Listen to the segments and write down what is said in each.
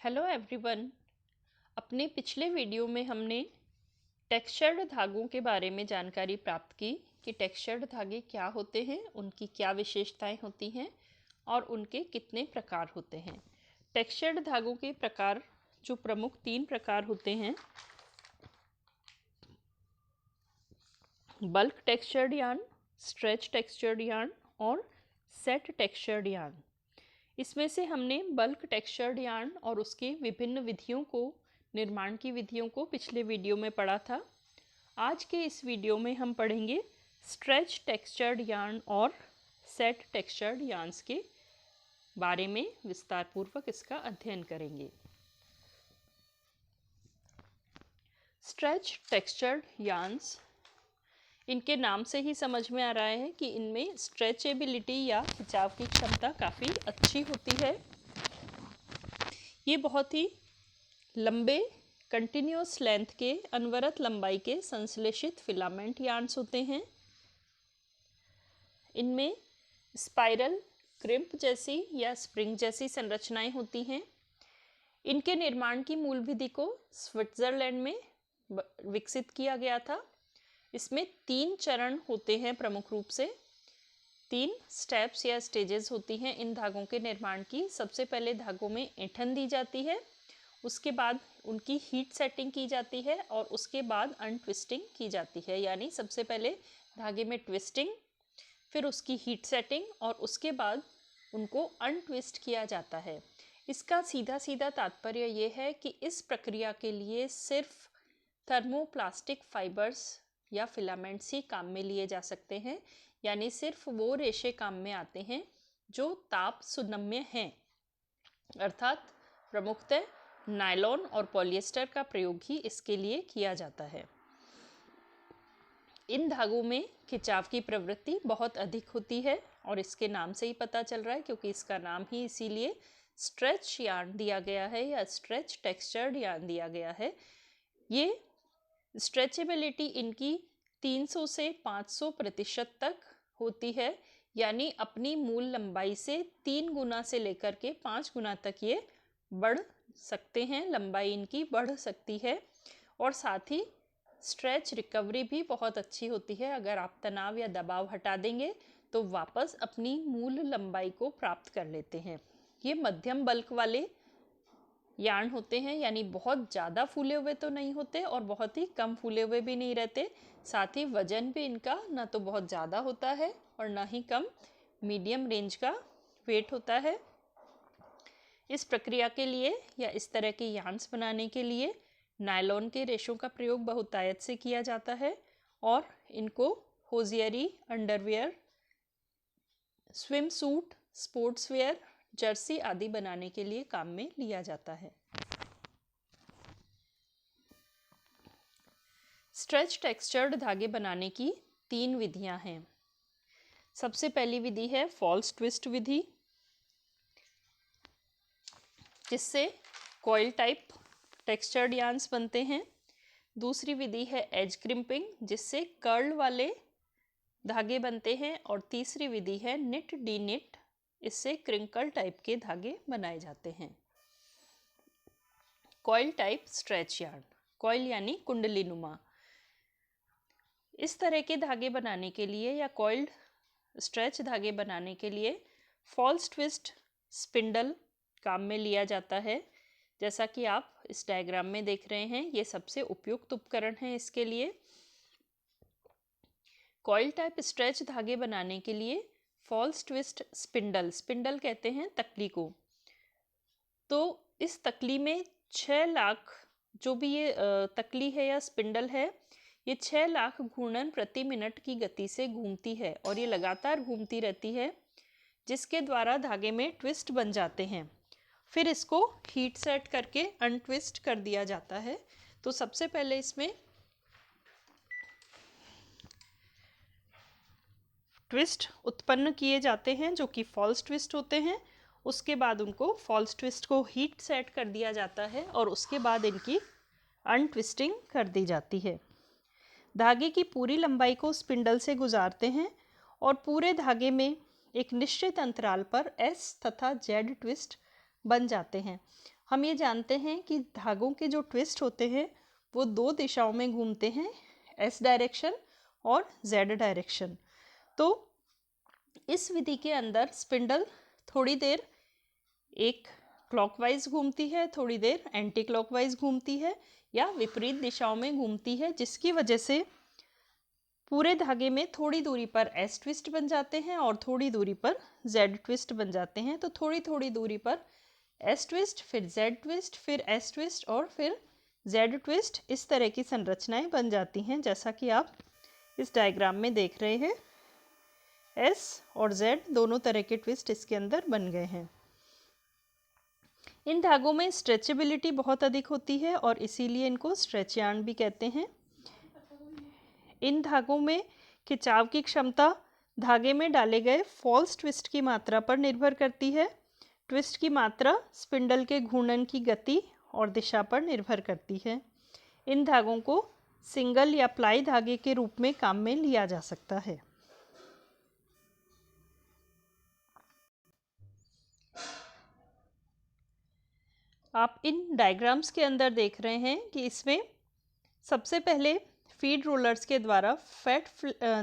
Hello everyone. अपने पिछले video में हमने टेक्सचर्ड धागों के बारे में जानकारी प्राप्त की कि टेक्सचर्ड धागे क्या होते हैं, उनकी क्या विशेषताएं होती हैं और उनके कितने प्रकार होते हैं। टेक्सचर्ड धागों के प्रकार जो प्रमुख 3 प्रकार होते हैं, bulk textured yarn, stretch textured yarn और सेट टेक्सचर्ड यार्न। इसमें से हमने बल्क टेक्सचर्ड यार्न और उसके विभिन्न विधियों को, निर्माण की विधियों को पिछले वीडियो में पढ़ा था। आज के इस वीडियो में हम पढ़ेंगे स्ट्रेच टेक्सचर्ड यार्न और सेट टेक्सचर्ड यार्न्स के बारे में विस्तार पूर्वक इसका अध्ययन करेंगे। स्ट्रेच टेक्सचर्ड यार्न्स, इनके नाम से ही समझ में आ रहा है कि इनमें स्ट्रेचेबिलिटी या खिंचाव की क्षमता काफ़ी अच्छी होती है। ये बहुत ही लंबे कंटिन्यूअस लेंथ के अनवरत लंबाई के संश्लेषित फिलामेंट यार्न्स होते हैं। इनमें स्पाइरल, क्रिम्प जैसी या स्प्रिंग जैसी संरचनाएं होती हैं। इनके निर्माण की मूल विधि को स्विट्जरलैंड में विकसित किया गया था। इसमें 3 चरण होते हैं, प्रमुख रूप से 3 स्टेप्स या स्टेजेस होती हैं इन धागों के निर्माण की। सबसे पहले धागों में ऐंठन दी जाती है, उसके बाद उनकी हीट सेटिंग की जाती है और उसके बाद अनट्विस्टिंग की जाती है। यानी सबसे पहले धागे में ट्विस्टिंग, फिर उसकी हीट सेटिंग और उसके बाद उनको अनट्विस्ट किया जाता है। इसका सीधा सीधा तात्पर्य ये है कि इस प्रक्रिया के लिए सिर्फ थर्मोप्लास्टिक फाइबर्स या फिलामेंट्स ही काम में लिए जा सकते हैं। यानी सिर्फ वो रेशे काम में आते हैं जो ताप सुनम्य हैं, अर्थात प्रमुखतः नायलॉन और पॉलिएस्टर का प्रयोग ही इसके लिए किया जाता है। इन धागों में खिंचाव की प्रवृत्ति बहुत अधिक होती है और इसके नाम से ही पता चल रहा है, क्योंकि इसका नाम ही इसीलिए स्ट्रेच यार्न दिया गया है या स्ट्रेच टेक्सचर्ड यार्न दिया गया है। ये स्ट्रेचेबिलिटी इनकी 300 से 500% तक होती है। यानी अपनी मूल लंबाई से 3 गुना से लेकर के 5 गुना तक ये बढ़ सकते हैं, लंबाई इनकी बढ़ सकती है। और साथ ही स्ट्रेच रिकवरी भी बहुत अच्छी होती है। अगर आप तनाव या दबाव हटा देंगे तो वापस अपनी मूल लंबाई को प्राप्त कर लेते हैं। ये मध्यम बल्क वाले यार्न होते हैं, यानी बहुत ज़्यादा फूले हुए तो नहीं होते और बहुत ही कम फूले हुए भी नहीं रहते। साथ ही वजन भी इनका ना तो बहुत ज़्यादा होता है और ना ही कम, मीडियम रेंज का वेट होता है। इस प्रक्रिया के लिए या इस तरह के यार्न्स बनाने के लिए नायलॉन के रेशों का प्रयोग बहुतायत से किया जाता है और इनको hosiery, underwear, swim suit, sports wear, Jersey आदि बनाने के लिए काम में लिया जाता है। स्ट्रेच टेक्सचर्ड धागे बनाने की 3 विधियां हैं। सबसे पहली विधि है फॉल्स ट्विस्ट विधि, जिससे कॉइल टाइप टेक्सचर्ड यार्न्स बनते हैं। दूसरी विधि है एज क्रिम्पिंग, जिससे कर्ल वाले धागे बनते हैं। और तीसरी विधि है निट डी निट, इससे क्रिंकल टाइप के धागे बनाए जाते हैं। Coil type stretch yarn, coil यानी कुंडली नुमा। इस तरह के धागे बनाने के लिए या कॉइल्ड स्ट्रेच धागे बनाने के लिए फॉल्स ट्विस्ट स्पिंडल काम में लिया जाता है। जैसा कि आप इस डायग्राम में देख रहे हैं, ये सबसे उपयुक्त उपकरण है इसके लिए। कॉइल टाइप स्ट्रेच धागे बनाने के लिए फॉल्स ट्विस्ट स्पिंडल, स्पिंडल कहते हैं तकली को, तो इस तकली में 6 लाख, जो भी ये तकली है या स्पिंडल है, ये 6 लाख घूर्णन प्रति मिनट की गति से घूमती है और ये लगातार घूमती रहती है, जिसके द्वारा धागे में ट्विस्ट बन जाते हैं। फिर इसको हीट सेट करके अनट्विस्ट कर दिया जाता है। तो सबसे पहले इसमें ट्विस्ट उत्पन्न किए जाते हैं जो कि फॉल्स ट्विस्ट होते हैं। उसके बाद उनको फॉल्स ट्विस्ट को हीट सेट कर दिया जाता है और उसके बाद इनकी अनट्विस्टिंग कर दी जाती है। धागे की पूरी लंबाई को स्पिंडल से गुजारते हैं और पूरे धागे में एक निश्चित अंतराल पर एस तथा जेड ट्विस्ट बन जाते हैं। हम ये जानते हैं कि धागों के जो ट्विस्ट होते हैं वो दो दिशाओं में घूमते हैं, एस डायरेक्शन और जेड डायरेक्शन। तो इस विधि के अंदर स्पिंडल थोड़ी देर एक क्लॉकवाइज घूमती है, थोड़ी देर एंटी क्लॉकवाइज घूमती है या विपरीत दिशाओं में घूमती है, जिसकी वजह से पूरे धागे में थोड़ी दूरी पर एस ट्विस्ट बन जाते हैं और थोड़ी दूरी पर जेड ट्विस्ट बन जाते हैं। तो थोड़ी थोड़ी दूरी पर एस ट्विस्ट, फिर जेड ट्विस्ट, फिर एस ट्विस्ट और फिर जेड ट्विस्ट, इस तरह की संरचनाएं बन जाती हैं, जैसा कि आप इस डायग्राम में देख रहे हैं। एस और जेड दोनों तरह के ट्विस्ट इसके अंदर बन गए हैं। इन धागों में स्ट्रेचेबिलिटी बहुत अधिक होती है और इसीलिए इनको स्ट्रेच यार्न भी कहते हैं। इन धागों में खिंचाव की क्षमता धागे में डाले गए फॉल्स ट्विस्ट की मात्रा पर निर्भर करती है। ट्विस्ट की मात्रा स्पिंडल के घूर्णन की गति और दिशा पर निर्भर करती है। इन धागों को सिंगल या प्लाई धागे के रूप में काम में लिया जा सकता है। आप इन डायग्राम्स के अंदर देख रहे हैं कि इसमें सबसे पहले फीड रोलर्स के द्वारा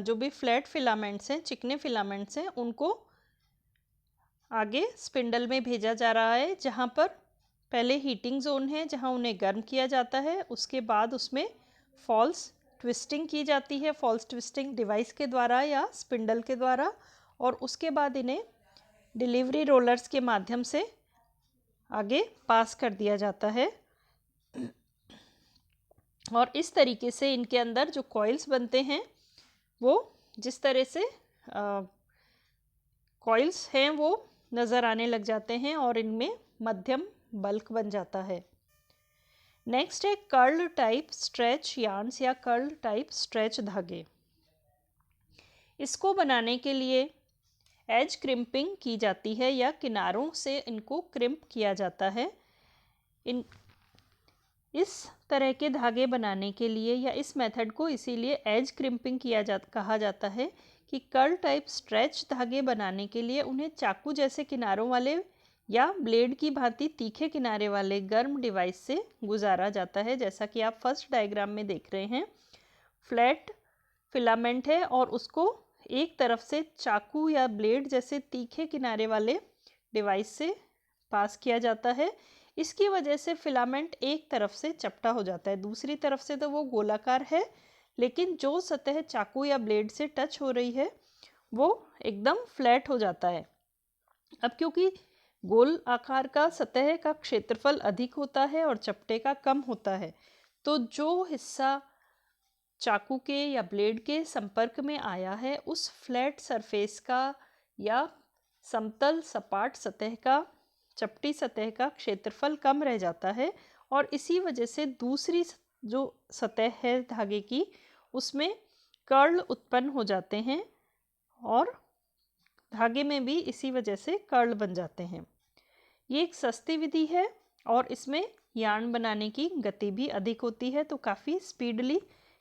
जो भी फ्लैट फिलामेंट्स हैं, चिकने फिलामेंट्स हैं, उनको आगे स्पिंडल में भेजा जा रहा है, जहाँ पर पहले हीटिंग जोन है जहाँ उन्हें गर्म किया जाता है। उसके बाद उसमें फॉल्स ट्विस्टिंग की जाती है, फॉल्स ट्विस्टिंग डिवाइस के द्वारा या स्पिंडल के द्वारा, और उसके बाद इन्हें डिलीवरी रोलर्स के माध्यम से आगे पास कर दिया जाता है। और इस तरीके से इनके अंदर जो कॉइल्स बनते हैं वो जिस तरह से कॉइल्स हैं वो नज़र आने लग जाते हैं और इनमें मध्यम बल्क बन जाता है। नेक्स्ट है कर्ल टाइप स्ट्रेच यार्न्स या कर्ल टाइप स्ट्रेच धागे। इसको बनाने के लिए एज क्रिम्पिंग की जाती है या किनारों से इनको क्रिम्प किया जाता है। इस तरह के धागे बनाने के लिए या इस मेथड को इसीलिए एज क्रिम्पिंग कहा जाता है कि कर्ल टाइप स्ट्रेच धागे बनाने के लिए उन्हें चाकू जैसे किनारों वाले या ब्लेड की भांति तीखे किनारे वाले गर्म डिवाइस से गुजारा जाता है। जैसा कि आप फर्स्ट डायग्राम में देख रहे हैं, फ्लैट फिलामेंट है और उसको एक तरफ से चाकू या ब्लेड जैसे तीखे किनारे वाले डिवाइस से पास किया जाता है। इसकी वजह से फिलामेंट एक तरफ से चपटा हो जाता है, दूसरी तरफ से तो वो गोलाकार है, लेकिन जो सतह चाकू या ब्लेड से टच हो रही है वो एकदम फ्लैट हो जाता है। अब क्योंकि गोल आकार का सतह का क्षेत्रफल अधिक होता है और चपटे का कम होता है, तो जो हिस्सा चाकू के या ब्लेड के संपर्क में आया है उस फ्लैट सरफेस का या समतल सपाट सतह का, चपटी सतह का क्षेत्रफल कम रह जाता है और इसी वजह से दूसरी जो सतह है धागे की उसमें कर्ल उत्पन्न हो जाते हैं और धागे में भी इसी वजह से कर्ल बन जाते हैं। ये एक सस्ती विधि है और इसमें यार्न बनाने की गति भी अधिक होती है, तो काफ़ी स्पीडली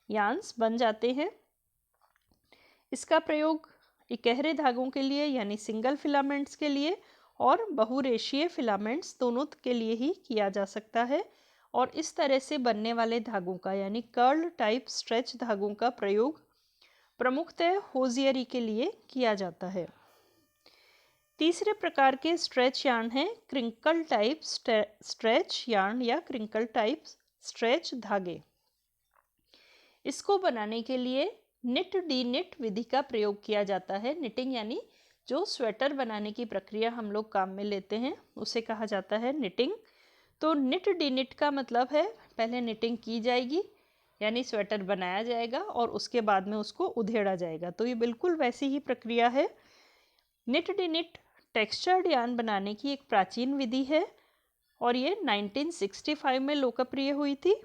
यार्न्स बन जाते हैं। इसका प्रयोग इकहरे धागों के लिए यानी सिंगल फिलामेंट्स के लिए और बहुरेशीय फिलामेंट्स दोनों के लिए ही किया जा सकता है और इस तरह से बनने वाले धागों का यानी कर्ल टाइप स्ट्रेच धागों का प्रयोग प्रमुखतः होजियरी के लिए किया जाता है। तीसरे प्रकार के स्ट्रेच यार्न है क्रिंकल टाइप स्ट्रेच यार्न या क्रिंकल टाइप स्ट्रेच धागे। इसको बनाने के लिए निट डी निट विधि का प्रयोग किया जाता है। निटिंग यानी जो स्वेटर बनाने की प्रक्रिया हम लोग काम में लेते हैं उसे कहा जाता है निटिंग। तो निट डी निट का मतलब है पहले निटिंग की जाएगी यानी स्वेटर बनाया जाएगा और उसके बाद में उसको उधेड़ा जाएगा। तो ये बिल्कुल वैसी ही प्रक्रिया है। Knit de knit textured yarn बनाने की एक प्राचीन विधि है और ये 1965 में लोकप्रिय हुई थी।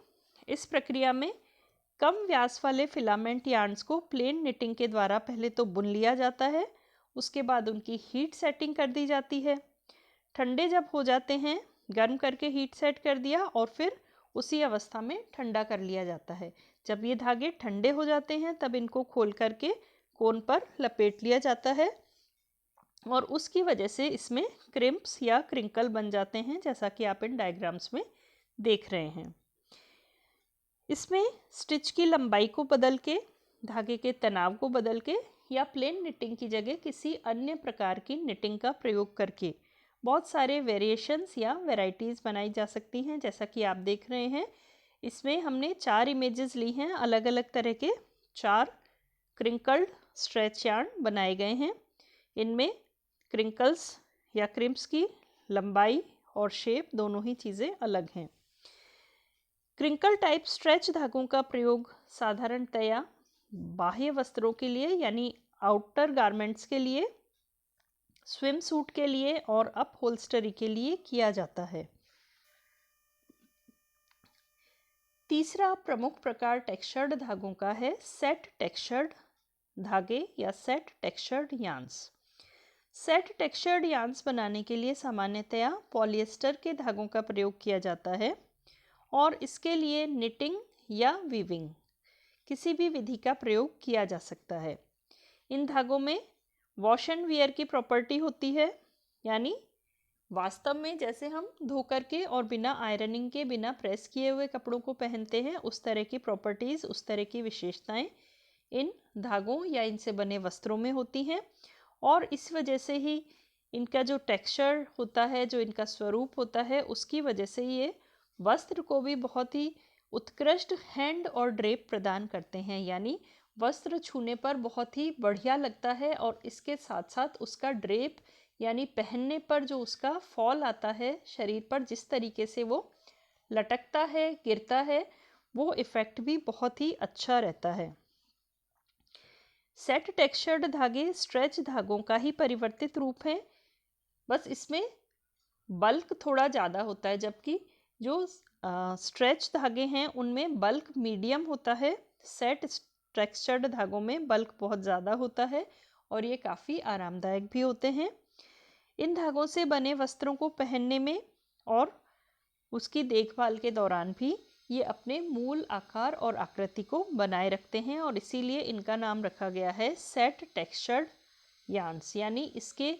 इस प्रक्रिया में कम व्यास वाले फिलामेंट यार्न्स को प्लेन निटिंग के द्वारा पहले तो बुन लिया जाता है, उसके बाद उनकी हीट सेटिंग कर दी जाती है। ठंडे जब हो जाते हैं गर्म करके हीट सेट कर दिया और फिर उसी अवस्था में ठंडा कर लिया जाता है। जब ये धागे ठंडे हो जाते हैं तब इनको खोल करके कोन पर लपेट लिया जाता है और उसकी वजह से इसमें क्रिम्प्स या क्रिंकल बन जाते हैं, जैसा कि आप इन डायग्राम्स में देख रहे हैं। इसमें स्टिच की लंबाई को बदल के, धागे के तनाव को बदल के या प्लेन निटिंग की जगह किसी अन्य प्रकार की निटिंग का प्रयोग करके बहुत सारे वेरिएशंस या वैरायटीज़ बनाई जा सकती हैं, जैसा कि आप देख रहे हैं। इसमें हमने 4 इमेजेस ली हैं, अलग अलग तरह के 4 क्रिंकल्ड स्ट्रेच यार्न बनाए गए हैं। इनमें क्रिंकल्स या क्रिम्प्स की लंबाई और शेप दोनों ही चीज़ें अलग हैं। क्रिंकल टाइप स्ट्रेच धागों का प्रयोग साधारणतया बाह्य वस्त्रों के लिए यानी आउटर गारमेंट्स के लिए, स्विम सूट के लिए और अप होल्स्टरी के लिए किया जाता है। तीसरा प्रमुख प्रकार टेक्सचर्ड धागों का है सेट टेक्सचर्ड धागे या set textured yarns. Set textured yarns बनाने के लिए सामान्यतया पॉलिएस्टर के धागों का प्रयोग किया जाता है और इसके लिए निटिंग या वीविंग किसी भी विधि का प्रयोग किया जा सकता है। इन धागों में वॉश एंड वियर की प्रॉपर्टी होती है, यानी वास्तव में जैसे हम धो करके और बिना आयरनिंग के, बिना प्रेस किए हुए कपड़ों को पहनते हैं, उस तरह की प्रॉपर्टीज़, उस तरह की विशेषताएं इन धागों या इनसे बने वस्त्रों में होती हैं और इस वजह से ही इनका जो टेक्सचर होता है, जो इनका स्वरूप होता है, उसकी वजह से ये वस्त्र को भी बहुत ही उत्कृष्ट हैंड और ड्रेप प्रदान करते हैं, यानी वस्त्र छूने पर बहुत ही बढ़िया लगता है और इसके साथ साथ उसका ड्रेप यानी पहनने पर जो उसका फॉल आता है शरीर पर, जिस तरीके से वो लटकता है, गिरता है, वो इफ़ेक्ट भी बहुत ही अच्छा रहता है। सेट टेक्सचर्ड धागे स्ट्रेच धागों का ही परिवर्तित रूप है, बस इसमें बल्क थोड़ा ज़्यादा होता है, जबकि जो स्ट्रेच धागे हैं उनमें बल्क मीडियम होता है। सेट टेक्सचर्ड धागों में बल्क बहुत ज़्यादा होता है और ये काफ़ी आरामदायक भी होते हैं। इन धागों से बने वस्त्रों को पहनने में और उसकी देखभाल के दौरान भी ये अपने मूल आकार और आकृति को बनाए रखते हैं और इसीलिए इनका नाम रखा गया है सेट टेक्सचर्ड यार्न्स, यानी इसके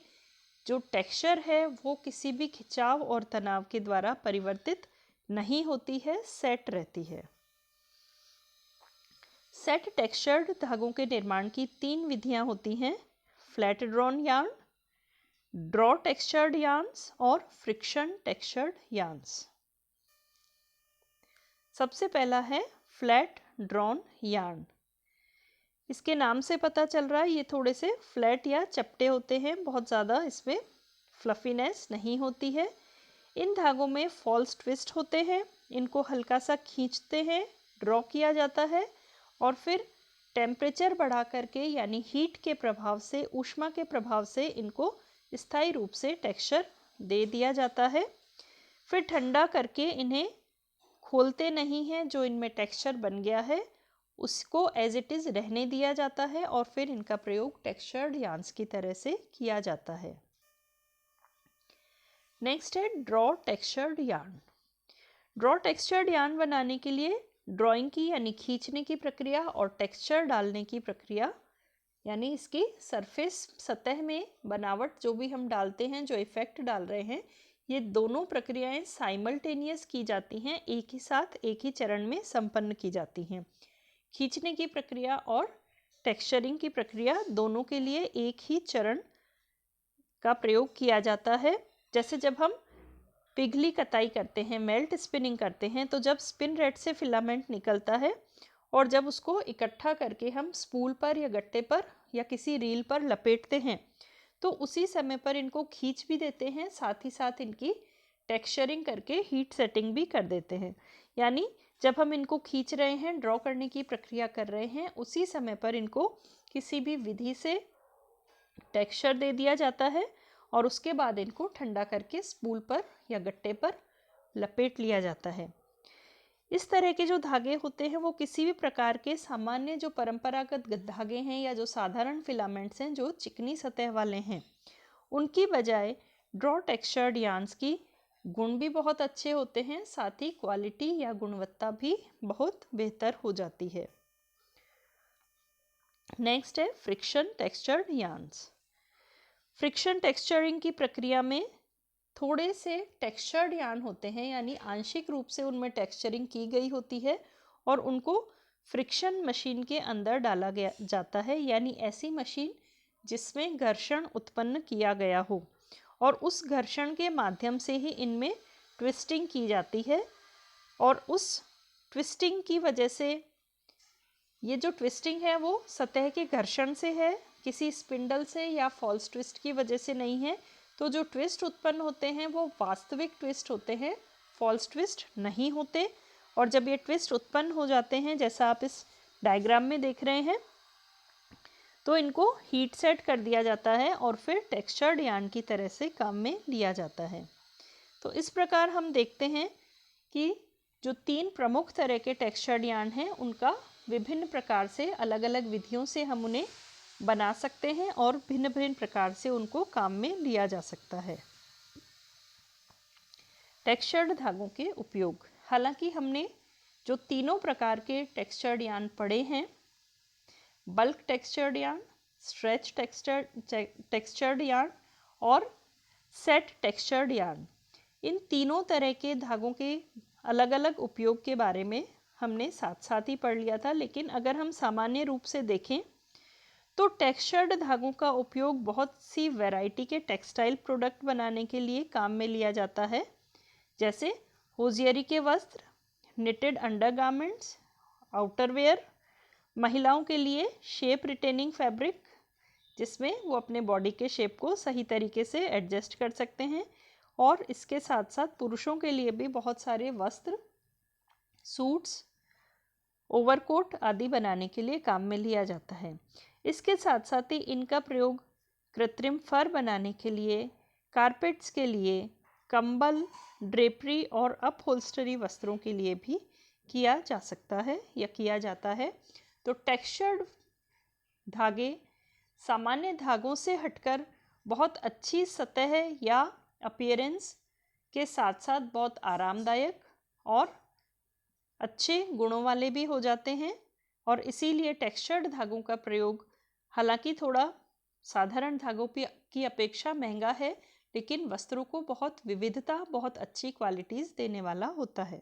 जो टेक्सचर है वो किसी भी खिंचाव और तनाव के द्वारा परिवर्तित नहीं होती है, सेट रहती है। सेट टेक्सचर्ड धागों के निर्माण की 3 विधियां होती हैं: flat drawn yarn, draw textured yarns और फ्रिक्शन टेक्सचर्ड यार्न्स। सबसे पहला है फ्लैट ड्रॉन यार्न। इसके नाम से पता चल रहा है ये थोड़े से फ्लैट या चपटे होते हैं, बहुत ज़्यादा इसमें फ्लफीनेस नहीं होती है। इन धागों में फॉल्स ट्विस्ट होते हैं, इनको हल्का सा खींचते हैं, ड्रॉ किया जाता है और फिर टेम्परेचर बढ़ा करके यानी हीट के प्रभाव से, ऊष्मा के प्रभाव से इनको स्थायी रूप से टेक्सचर दे दिया जाता है। फिर ठंडा करके इन्हें खोलते नहीं हैं, जो इनमें टेक्सचर बन गया है उसको एज इट इज़ रहने दिया जाता है और फिर इनका प्रयोग टेक्सचर्ड यार्न्स की तरह से किया जाता है। नेक्स्ट है draw textured yarn. Draw textured yarn बनाने के लिए ड्राइंग की यानी खींचने की प्रक्रिया और टेक्सचर डालने की प्रक्रिया, यानी इसकी सरफेस सतह में बनावट जो भी हम डालते हैं, जो इफ़ेक्ट डाल रहे हैं, ये दोनों प्रक्रियाएं साइमल्टेनियस की जाती हैं, एक ही साथ एक ही चरण में संपन्न की जाती हैं। खींचने की प्रक्रिया और टेक्सचरिंग की प्रक्रिया दोनों के लिए एक ही चरण का प्रयोग किया जाता है। जैसे जब हम पिघली कताई करते हैं, मेल्ट स्पिनिंग करते हैं, तो जब स्पिन रेट से फिलामेंट निकलता है और जब उसको इकट्ठा करके हम स्पूल पर या गट्टे पर या किसी रील पर लपेटते हैं, तो उसी समय पर इनको खींच भी देते हैं, साथ ही साथ इनकी टेक्सचरिंग करके हीट सेटिंग भी कर देते हैं। यानी जब हम इनको खींच रहे हैं, ड्रॉ करने की प्रक्रिया कर रहे हैं, उसी समय पर इनको किसी भी विधि से टेक्सचर दे दिया जाता है और उसके बाद इनको ठंडा करके स्पूल पर या गट्टे पर लपेट लिया जाता है। इस तरह के जो धागे होते हैं वो किसी भी प्रकार के सामान्य जो परंपरागत धागे हैं या जो साधारण फिलामेंट्स हैं जो चिकनी सतह वाले हैं, उनकी बजाय ड्रॉ टेक्सचर्ड यार्न्स की गुण भी बहुत अच्छे होते हैं, साथ ही क्वालिटी या गुणवत्ता भी बहुत बेहतर हो जाती है। नेक्स्ट है friction textured yarns. Friction texturing की प्रक्रिया में थोड़े से टेक्सचर्ड यार्न होते हैं, यानी आंशिक रूप से उनमें टेक्सचरिंग की गई होती है और उनको फ्रिक्शन मशीन के अंदर डाला गया जाता है, यानी ऐसी मशीन जिसमें घर्षण उत्पन्न किया गया हो और उस घर्षण के माध्यम से ही इनमें ट्विस्टिंग की जाती है। और उस ट्विस्टिंग की वजह से, ये जो ट्विस्टिंग है वो सतह के घर्षण से है, किसी स्पिंडल से या फॉल्स ट्विस्ट की वजह से नहीं है। तो जो ट्विस्ट उत्पन्न होते हैं वो वास्तविक ट्विस्ट होते हैं, फॉल्स ट्विस्ट नहीं होते। और जब ये ट्विस्ट उत्पन्न हो जाते हैं, जैसा आप इस डायग्राम में देख रहे हैं, तो इनको हीट सेट कर दिया जाता है और फिर टेक्सचर्ड यार्न की तरह से काम में लिया जाता है। तो इस प्रकार हम देखते हैं कि जो 3 प्रमुख तरह के टेक्सचर्ड यार्न हैं, उनका विभिन्न प्रकार से, अलग अलग विधियों से हम उन्हें बना सकते हैं और भिन्न भिन्न प्रकार से उनको काम में लिया जा सकता है। टेक्सचर्ड धागों के उपयोग। हालांकि हमने जो तीनों प्रकार के टेक्सचर्ड यार्न पढ़े हैं, bulk textured yarn, stretch textured yarn और सेट टेक्सचर्ड यार्न, इन तीनों तरह के धागों के अलग अलग उपयोग के बारे में हमने साथ साथ ही पढ़ लिया था। लेकिन अगर हम सामान्य रूप से देखें तो टेक्सचर्ड धागों का उपयोग बहुत सी वैरायटी के टेक्सटाइल प्रोडक्ट बनाने के लिए काम में लिया जाता है, जैसे होजियरी के वस्त्र, निटेड अंडरगारमेंट्स, आउटरवेयर, महिलाओं के लिए शेप रिटेनिंग फैब्रिक, जिसमें वो अपने बॉडी के शेप को सही तरीके से एडजस्ट कर सकते हैं, और इसके साथ साथ पुरुषों के लिए भी बहुत सारे वस्त्र, सूट्स, ओवरकोट आदि बनाने के लिए काम में लिया जाता है। इसके साथ साथ ही इनका प्रयोग कृत्रिम फर बनाने के लिए, कारपेट्स के लिए, कंबल, ड्रेपरी और अपहोल्स्टरी वस्त्रों के लिए भी किया जा सकता है या किया जाता है। तो टेक्सचर्ड धागे सामान्य धागों से हटकर बहुत अच्छी सतह या अपीयरेंस के साथ साथ बहुत आरामदायक और अच्छे गुणों वाले भी हो जाते हैं। और इसीलिए टेक्सचर्ड धागों का प्रयोग हालांकि थोड़ा साधारण धागों की अपेक्षा महंगा है, लेकिन वस्त्रों को बहुत विविधता, बहुत अच्छी क्वालिटीज़ देने वाला होता है।